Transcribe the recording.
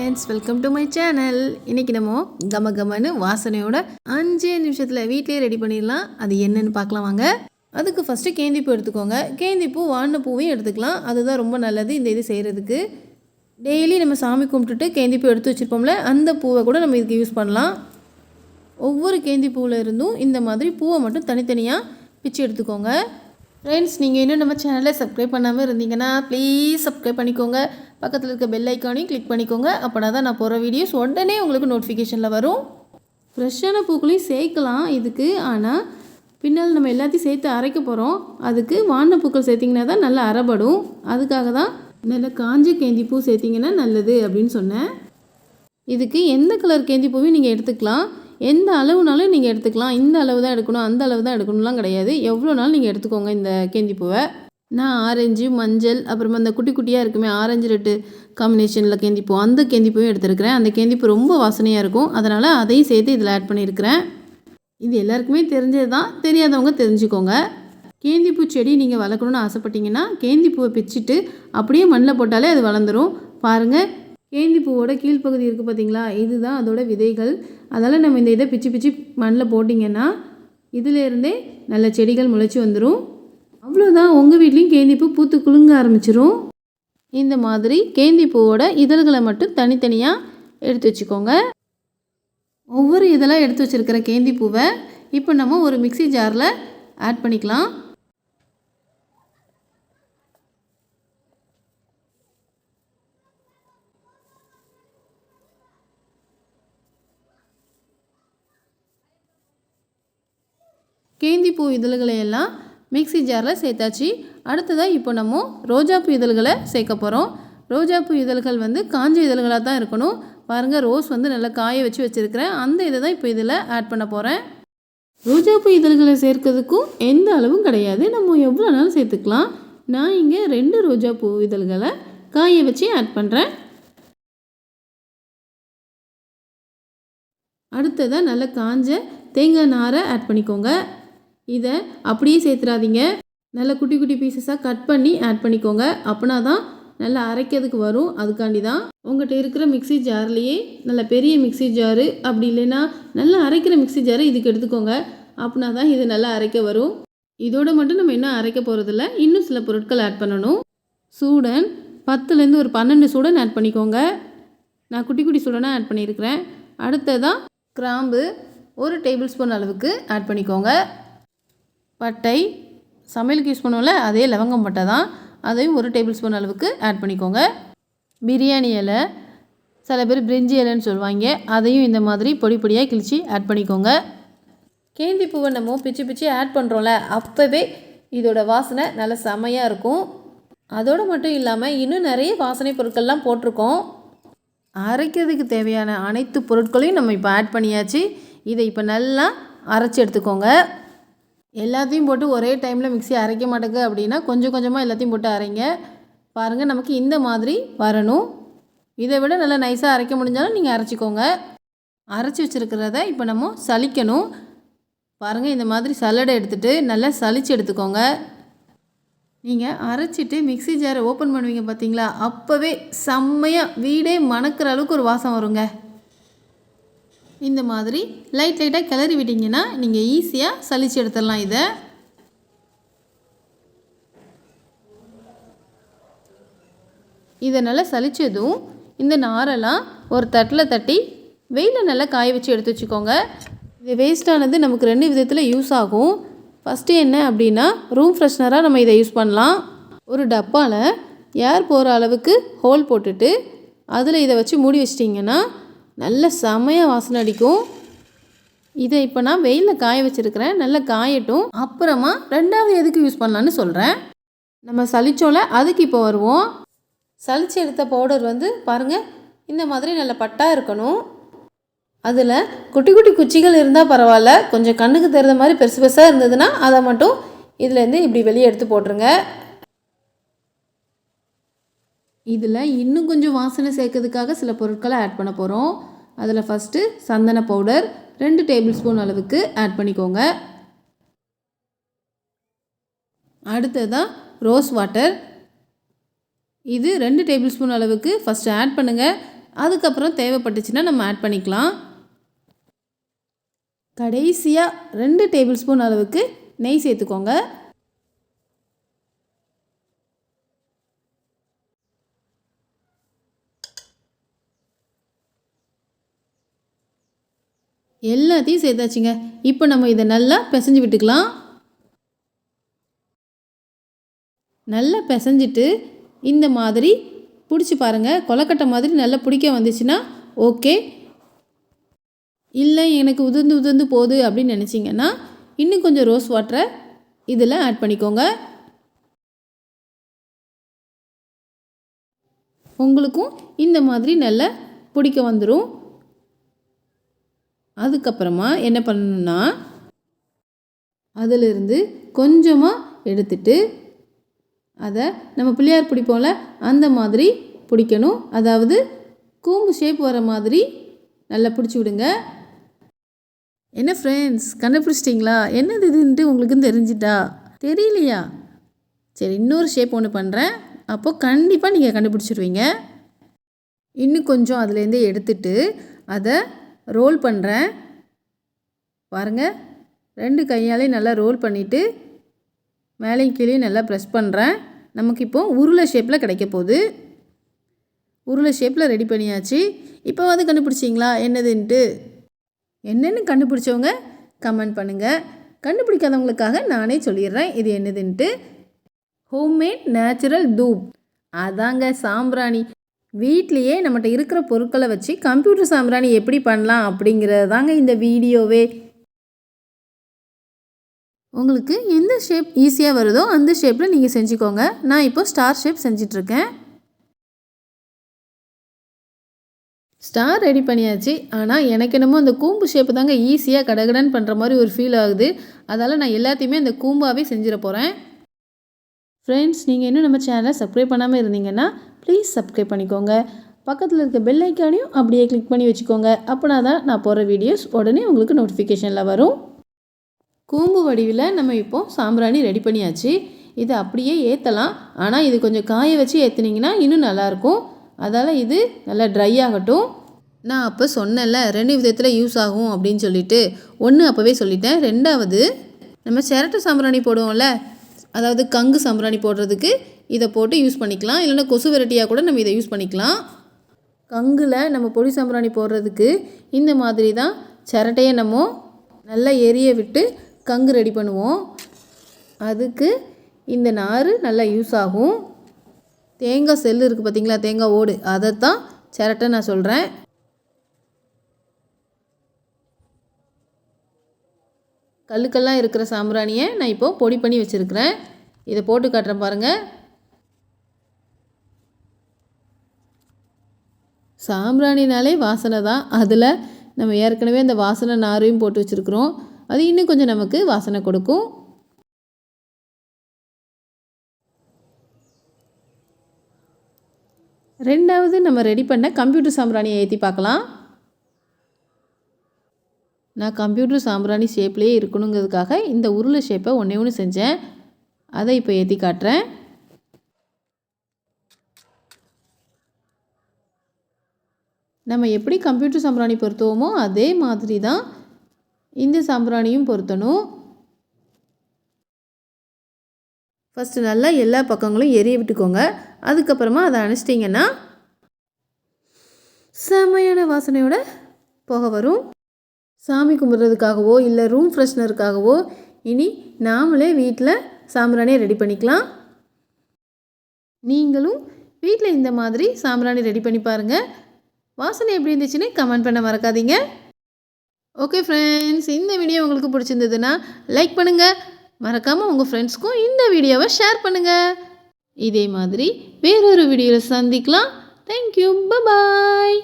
Friends, welcome to my channel. இன்றைக்கி நம்ம கமகமன்னு வாசனையோட 5 நிமிஷத்தில் வீட்டிலே ரெடி பண்ணிடலாம். அது என்னென்னு பார்க்கலாம் வாங்க. அதுக்கு ஃபஸ்ட்டு கேந்திப்பூ எடுத்துக்கோங்க. கேந்திப்பூ வாடின பூவையும் எடுத்துக்கலாம், அதுதான் ரொம்ப நல்லது இந்த இது செய்கிறதுக்கு. டெய்லி நம்ம சாமி கும்பிட்டுட்டு கேந்திப்பூ எடுத்து வச்சுருப்போம்ல, அந்த பூவை கூட நம்ம இதுக்கு யூஸ் பண்ணலாம். ஒவ்வொரு கேந்திப்பூவில் இருந்தும் இந்த மாதிரி பூவை மட்டும் தனித்தனியாக பிச்சு எடுத்துக்கோங்க. ஃப்ரெண்ட்ஸ், நீங்கள் இன்னும் நம்ம சேனலை சப்ஸ்கிரைப் பண்ணாமல் இருந்தீங்கன்னா ப்ளீஸ் சப்ஸ்கிரைப் பண்ணிக்கோங்க. பக்கத்தில் இருக்க பெல் ஐக்கானையும் கிளிக் பண்ணிக்கோங்க. அப்படின்னா தான் நான் போகிற வீடியோஸ் உடனே உங்களுக்கு நோட்டிஃபிகேஷனில் வரும். ஃப்ரெஷ்ஷான பூக்களையும் சேர்க்கலாம் இதுக்கு, ஆனால் பின்னால் நம்ம எல்லாத்தையும் சேர்த்து அரைக்க போகிறோம். அதுக்கு வாடின பூக்கள் சேர்த்திங்கன்னா தான் நல்லா அரைபடும். அதுக்காக தான் நல்லா காஞ்ச கேந்தி பூ சேர்த்திங்கன்னா நல்லது அப்படின்னு சொன்னேன். இதுக்கு எந்த கலர் கேந்தி பூவையும் நீங்கள் எடுத்துக்கலாம், எந்த அளவுனாலும் நீங்கள் எடுத்துக்கலாம். இந்த அளவு தான் எடுக்கணும், அந்த அளவு தான் எடுக்கணும்லாம் கிடையாது. எவ்வளோ நாள் நீங்கள் எடுத்துக்கோங்க இந்த கேந்தி பூவை. நான் ஆரஞ்சு, மஞ்சள், அப்புறமா அந்த குட்டி குட்டியாக இருக்குமே ஆரஞ்சு ரெட்டு காம்பினேஷனில் கேந்திப்பூ, அந்த கேந்திப்பூவும் எடுத்துருக்கிறேன். அந்த கேந்திப்பூ ரொம்ப வாசனையாக இருக்கும், அதனால் அதையும் சேர்த்து இதில் ஆட் பண்ணியிருக்கிறேன். இது எல்லாருக்குமே தெரிஞ்சது தான், தெரியாதவங்க தெரிஞ்சுக்கோங்க. கேந்திப்பூ செடி நீங்கள் வளர்க்கணுன்னு ஆசைப்பட்டீங்கன்னா கேந்திப்பூவை பிச்சுட்டு அப்படியே மண்ணில் போட்டாலே அது வளர்ந்துடும். பாருங்கள், கேந்திப்பூவோட கீழ்ப்பகுதி இருக்குது பார்த்தீங்களா, இதுதான் அதோட விதைகள். அதனால் நம்ம இந்த இதை பிச்சு பிச்சு மண்ணில் போட்டிங்கன்னா இதிலேருந்தே நல்ல செடிகள் முளைச்சி வந்துடும். அவ்வளோதான், உங்கள் வீட்லேயும் கேந்திப்பூ பூத்து குலுங்க ஆரம்பிச்சிரும். இந்த மாதிரி கேந்திப்பூவோட இதழ்களை மட்டும் தனித்தனியாக எடுத்து வச்சுக்கோங்க. ஒவ்வொரு இதெல்லாம் எடுத்து வச்சுருக்கிற கேந்திப்பூவை இப்போ நம்ம ஒரு மிக்ஸி ஜாரில் ஆட் பண்ணிக்கலாம். கேந்திப்பூ இதழ்களை எல்லாம் மிக்ஸி ஜாரில் சேர்த்தாச்சு. அடுத்ததாக இப்போ நம்ம ரோஜாப்பூ இதழ்களை சேர்க்க போகிறோம். ரோஜாப்பூ இதழ்கள் காஞ்ச இதழ்களாக தான் இருக்கணும். பாருங்கள், ரோஸ் நல்லா காய வச்சு வச்சுருக்கிறேன். அந்த இதை தான் இப்போ இதில் ஆட் பண்ண போகிறேன். ரோஜாப்பூ இதழ்களை சேர்க்கிறதுக்கும் எந்த அளவும் கிடையாது, நம்ம எவ்வளோ நாளும் சேர்த்துக்கலாம். நான் இங்கே 2 ரோஜாப்பூ இதழ்களை காய வச்சு ஆட் பண்ணுறேன். அடுத்ததாக நல்லா காஞ்ச தேங்காய் நாரை ஆட் பண்ணிக்கோங்க. இதை அப்படியே சேர்த்துறாதீங்க, நல்லா குட்டி குட்டி பீசஸாக கட் பண்ணி ஆட் பண்ணிக்கோங்க. அப்படின்னா தான் நல்லா அரைக்கிறதுக்கு வரும். அதுக்காண்டி தான் உங்கள்கிட்ட இருக்கிற மிக்ஸி ஜார்லேயே நல்ல பெரிய மிக்ஸி ஜாரு, அப்படி இல்லைன்னா நல்லா அரைக்கிற மிக்ஸி ஜாரு இதுக்கு எடுத்துக்கோங்க. அப்படின்னா தான் இது நல்லா அரைக்க வரும். இதோடு மட்டும் நம்ம இன்னும் அரைக்க போகிறதில்ல, இன்னும் சில பொருட்கள் ஆட் பண்ணணும். சூடன் 10லேருந்து ஒரு 12 சூடன் ஆட் பண்ணிக்கோங்க. நான் குட்டி குட்டி சூடனாக ஆட் பண்ணியிருக்கிறேன். அடுத்ததான் கிராம்பு 1 டேபிள் ஸ்பூன் அளவுக்கு ஆட் பண்ணிக்கோங்க. பட்டை, சமையலுக்கு யூஸ் பண்ணுவோம்ல அதே லவங்கம் பட்டை தான், அதையும் 1 டேபிள் ஸ்பூன் அளவுக்கு ஆட் பண்ணிக்கோங்க. பிரியாணி இலை, சில பேர் பிரிஞ்சி இலைன்னு சொல்லுவாங்க, அதையும் இந்த மாதிரி பொடி பொடியாக கிழிச்சி ஆட் பண்ணிக்கோங்க. கேந்தி பூவை நம்ம பிச்சு பிச்சு ஆட் பண்ணுறோம்ல, அப்போவே இதோட வாசனை நல்ல செமையாக இருக்கும். அதோடு மட்டும் இல்லாமல் இன்னும் நிறைய வாசனை பொருட்கள்லாம் போட்டிருக்கோம். அரைக்கிறதுக்கு தேவையான அனைத்து பொருட்களையும் நம்ம இப்போ ஆட் பண்ணியாச்சு. இதை இப்போ நல்லா அரைச்சி எடுத்துக்கோங்க. எல்லாத்தையும் போட்டு ஒரே டைமில் மிக்ஸி அரைக்க மாட்டேங்க அப்படின்னா கொஞ்சம் கொஞ்சமாக எல்லாத்தையும் போட்டு அரைங்க. பாருங்கள், நமக்கு இந்த மாதிரி வரணும். இதை விட நல்லா நைஸாக அரைக்க முடிஞ்சாலும் நீங்கள் அரைச்சிக்கோங்க. அரைச்சி வச்சுருக்கிறத இப்போ நம்ம சலிக்கணும். பாருங்கள், இந்த மாதிரி சல்லடை எடுத்துகிட்டு நல்லா சலிச்சு எடுத்துக்கோங்க. நீங்கள் அரைச்சிட்டு மிக்ஸி ஜாரை ஓப்பன் பண்ணுவீங்க பார்த்தீங்களா, அப்போவே செம்மையாக வீடே மணக்கிற அளவுக்கு ஒரு வாசம் வருங்க. இந்த மாதிரி லைட்டாக கிளறி விட்டிங்கன்னா நீங்கள் ஈஸியாக சலிச்சு எடுத்துடலாம். இதை நல்லா சலிச்சதும் இந்த நாரெல்லாம் ஒரு தட்டில் தட்டி வெயிலில் நல்லா காய வச்சு எடுத்து வச்சுக்கோங்க. இது வேஸ்ட்டானது நமக்கு 2 விதத்தில் யூஸ் ஆகும். ஃபஸ்ட்டு என்ன அப்படின்னா, ரூம் ஃப்ரெஷ்னராக நம்ம இதை யூஸ் பண்ணலாம். ஒரு டப்பாவில் ஏர் போகிற அளவுக்கு ஹோல் போட்டுட்டு அதில் இதை வச்சு மூடி வச்சிட்டிங்கன்னா நல்ல செமையாக வாசனை அடிக்கும். இதை இப்போ நான் வெயிலில் காய வச்சுருக்கிறேன், நல்லா காயட்டும். அப்புறமா 2வது எதுக்கு யூஸ் பண்ணலான்னு சொல்கிறேன். நம்ம சலிச்சோல அதுக்கு இப்போ வருவோம். சலிச்சு எடுத்த பவுடர் பாருங்கள், இந்த மாதிரி நல்ல பட்டாக இருக்கணும். அதில் குட்டி குட்டி குச்சிகள் இருந்தால் பரவாயில்ல, கொஞ்சம் கண்ணுக்கு தெரிந்த மாதிரி பெருசு பெருசாக இருந்ததுன்னா அதை மட்டும் இதுலேருந்து இப்படி வெளியே எடுத்து போட்டுருங்க. இதில் இன்னும் கொஞ்சம் வாசனை சேர்க்கறதுக்காக சில பொருட்களை ஆட் பண்ண போகிறோம். அதில் ஃபஸ்ட்டு சந்தன பவுடர் 2 டேபிள் ஸ்பூன் அளவுக்கு ஆட் பண்ணிக்கோங்க. அடுத்ததாக ரோஸ் வாட்டர், இது 2 டேபிள் ஸ்பூன் அளவுக்கு ஃபஸ்ட்டு ஆட் பண்ணுங்கள். அதுக்கப்புறம் தேவைப்பட்டுச்சுன்னா நம்ம ஆட் பண்ணிக்கலாம். கடைசியாக 2 டேபிள் ஸ்பூன் அளவுக்கு நெய் சேர்த்துக்கோங்க. எல்லாத்தையும் சேர்த்தாச்சுங்க. இப்போ நம்ம இதை நல்லா பிசைஞ்சு விட்டுக்கலாம். நல்லா பிசைஞ்சிட்டு இந்த மாதிரி பிடிச்சி பாருங்கள். கொலக்கட்டை மாதிரி நல்லா பிடிக்க வந்துச்சுன்னா ஓகே. இல்லை எனக்கு உதிர்ந்து உதிர்ந்து போகுது அப்படின்னு நினச்சிங்கன்னா இன்னும் கொஞ்சம் ரோஸ் வாட்டரை இதில் ஆட் பண்ணிக்கோங்க. உங்களுக்கும் இந்த மாதிரி நல்லா பிடிக்க வந்துடும். அதுக்கப்புறமா என்ன பண்ணணும்னா அதிலிருந்து கொஞ்சமாக எடுத்துட்டு அதை நம்ம பிள்ளையார் பிடிப்போம்ல அந்த மாதிரி பிடிக்கணும். அதாவது கூம்பு ஷேப் வர மாதிரி நல்லா பிடிச்சி விடுங்க. என்ன ஃப்ரெண்ட்ஸ், கண்டுபிடிச்சிட்டிங்களா? என்னது இதுன்ட்டு உங்களுக்கு தெரிஞ்சிட்டா? தெரியலையா? சரி, இன்னொரு ஷேப் ஒன்று பண்ணுறேன். அப்போது கண்டிப்பாக நீங்கள் கண்டுபிடிச்சிடுவீங்க. இன்னும் கொஞ்சம் அதுலேருந்தே எடுத்துட்டு அதை ரோல் பண்ணுறேன். பாருங்கள், 2 கையாலே நல்லா ரோல் பண்ணிவிட்டு மேலேயும் கீழேயும் நல்லா ப்ரெஸ் பண்ணுறேன். நமக்கு இப்போது உருளை ஷேப்பில் கிடைக்க போகுது. உருளை ஷேப்பில் ரெடி பண்ணியாச்சு. இப்போ வந்து கண்டுபிடிச்சிங்களா என்னதுன்ட்டு? என்னென்னு கண்டுபிடிச்சவங்க கமெண்ட் பண்ணுங்கள். கண்டுபிடிக்காதவங்களுக்காக நானே சொல்லிடுறேன் இது என்னதுன்ட்டு. ஹோம்மேட் நேச்சுரல் தூப், அதாங்க சாம்பிராணி. வீட்லேயே நம்மகிட்ட இருக்கிற பொருட்களை வச்சு கம்ப்யூட்டர் சாம்பிராணி எப்படி பண்ணலாம் அப்படிங்கிறது தாங்க இந்த வீடியோவே. உங்களுக்கு எந்த ஷேப் ஈஸியாக வருதோ அந்த ஷேப்பில் நீங்கள் செஞ்சுக்கோங்க. நான் இப்போ ஸ்டார் ஷேப் செஞ்சிட்ருக்கேன். ஸ்டார் ரெடி பண்ணியாச்சு. ஆனால் எனக்கு என்னமோ அந்த கூம்பு ஷேப்பு தாங்க ஈஸியாக கடகடன்னு பண்ணுற மாதிரி ஒரு ஃபீல் ஆகுது. அதால் நான் எல்லாத்தையுமே அந்த கூம்பாகவே செஞ்சிட போகிறேன். ஃப்ரெண்ட்ஸ், நீங்கள் இன்னும் நம்ம சேனலை சப்ஸ்கிரைப் பண்ணாமல் இருந்தீங்கன்னா ப்ளீஸ் சப்ஸ்கிரைப் பண்ணிக்கோங்க. பக்கத்தில் இருக்க பெல் ஐக்கானையும் அப்படியே கிளிக் பண்ணி வச்சுக்கோங்க. அப்படின்னா தான் நான் போடுற வீடியோஸ் உடனே உங்களுக்கு நோட்டிஃபிகேஷனில் வரும். கூம்பு வடிவில் நம்ம இப்போது சாம்பிராணி ரெடி பண்ணியாச்சு. இதை அப்படியே ஏற்றலாம். ஆனால் இது கொஞ்சம் காய வச்சு ஏற்றுனீங்கன்னா இன்னும் நல்லாயிருக்கும். அதால் இது நல்லா ட்ரை ஆகட்டும். நான் அப்போ சொன்னேன்ல 2 விதத்தில் யூஸ் ஆகும் அப்படின்னு சொல்லிட்டு. 1 அப்போவே சொல்லிட்டேன். 2வது நம்ம சிரட்டை சாம்பிராணி போடுவோம்ல, அதாவது கங்கு சாம்பிராணி போடுறதுக்கு இதை போட்டு யூஸ் பண்ணிக்கலாம். இல்லைன்னா கொசு வெரைட்டியாக கூட நம்ம இதை யூஸ் பண்ணிக்கலாம். கங்கில் நம்ம பொடி சாம்பிராணி போடுறதுக்கு இந்த மாதிரி தான் சிரட்டையை நம்ம நல்லா எரிய விட்டு கங்கு ரெடி பண்ணுவோம். அதுக்கு இந்த நார் நல்லா யூஸ் ஆகும். தேங்காய் செல்லு இருக்குது பார்த்திங்களா, தேங்காய் ஓடு, அதைத்தான் சிரட்டை நான் சொல்கிறேன். கல்லுக்கெல்லாம் இருக்கிற சாம்பிராணியை நான் இப்போது பொடி பண்ணி வச்சுருக்கிறேன். இதை போட்டு காட்டுறேன் பாருங்கள். சாம்பிராணினாலே வாசனை தான். அதில் நம்ம ஏற்கனவே அந்த வாசனை நாரையும் போட்டு வச்சுருக்குறோம். அது இன்னும் கொஞ்சம் நமக்கு வாசனை கொடுக்கும். ரெண்டாவது நம்ம ரெடி பண்ண கம்ப்யூட்டர் சாம்பிராணியை ஏற்றி பார்க்கலாம். நான் கம்ப்யூட்டர் சாம்பிராணி ஷேப்லேயே இருக்கணுங்கிறதுக்காக இந்த உருளை ஷேப்பை ஒன்று செஞ்சேன். அதை இப்போ ஏற்றி காட்டுறேன். நம்ம எப்படி கம்ப்யூட்டர் சாம்பிராணி பொருத்துவோமோ அதே மாதிரி தான் இந்த சாம்பிராணியும் பொருத்தணும். ஃபஸ்ட்டு நல்லா எல்லா பக்கங்களும் எரிய விட்டுக்கோங்க. அதுக்கப்புறமா அதை அணைச்சிட்டிங்கன்னா செமையான வாசனையோட புகை வரும். சாமி கும்பிட்றதுக்காகவோ இல்லை ரூம் ஃப்ரெஷ்னருக்காகவோ இனி நாமளே வீட்டில் சாம்பிராணியை ரெடி பண்ணிக்கலாம். நீங்களும் வீட்டில் இந்த மாதிரி சாம்பிராணி ரெடி பண்ணி பாருங்கள். வாசனை எப்படி இருந்துச்சுன்னு கமெண்ட் பண்ண மறக்காதீங்க. ஓகே ஃப்ரெண்ட்ஸ், இந்த வீடியோ உங்களுக்கு பிடிச்சிருந்ததுன்னா லைக் பண்ணுங்கள். மறக்காமல் உங்கள் ஃப்ரெண்ட்ஸ்க்கும் இந்த வீடியோவை ஷேர் பண்ணுங்கள். இதே மாதிரி வேறொரு வீடியோவில் சந்திக்கலாம். தேங்க்யூ, பாய்.